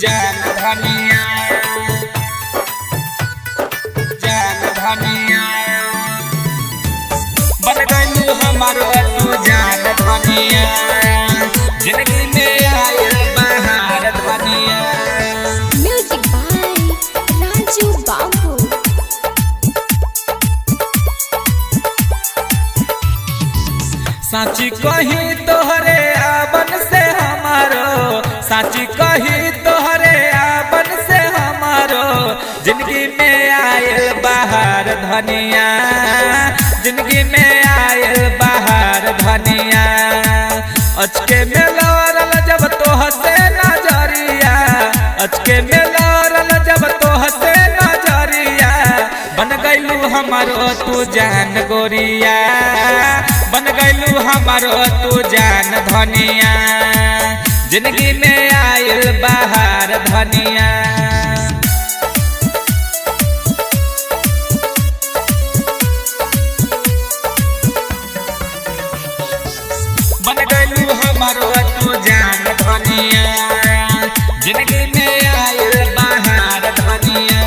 जान धनिया बन गइलू हमारो तू जान धनिया जिंदगी में आयल बहार धनिया। म्यूजिक बाय राजू बाबू। साची कही तोहरे आबन से हमारो, साची कही तोहरे आबन से हमारो जिंदगी में आयल बहार धनिया, जिंदगी में आयल बहार धनिया। अचके में लौरल जब तोह से नजरिया, अचके में लौरल जब तोह से नजरिया बन गइलू हमारो तू जान गोरिया, बन गइलू हमारो तू जान धनिया जिंदगी में आयल बहार धनिया। बन गइलू हमारो तू जान धनिया जिंदगी में आयल बहार धनिया।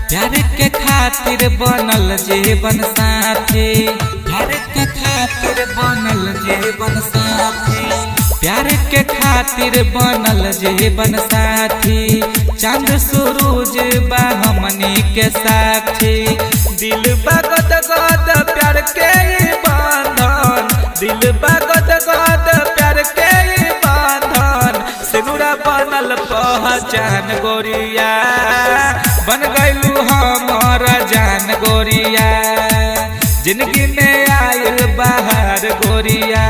प्यार के खातिर बनल जीवन साथी, प्यार के खातिर बनल जीवन साथी, प्यार के खातिर बनल जीवन साथी। चांद सूरज बा हमनी के साथी, दिल बगद गद प्यार के बंधन, दिल बगद गद प्यार के बंधन। सिनुरा बनल पहचान गोरिया, बन गइलू हमारा जान गोरिया जिंदगी में आयल बहार गोरिया।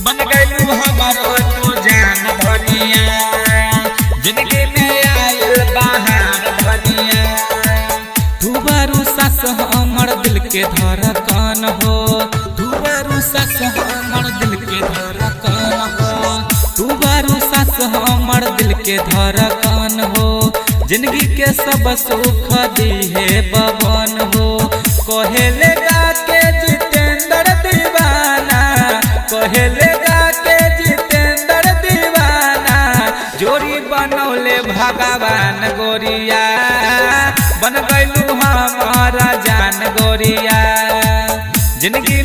बन गइलू हमारो तू जान धनिया जिंदगी में आयल बहार धनिया। तू बारू सास हमर दिल के धड़कन हो, तू बारू सास हमर दिल के धड़कन हो, तू बारू सास हमर दिल के धड़कन हो। जिंदगी के सब सुख दिहे बबन हो, कहेले गा के जितेंद्र दीवाना, कहेले गा के जितेंद्र दीवाना। जोड़ी बनौले भगवान गोरिया, बन गइलू हमारा जान गोरिया जिंदगी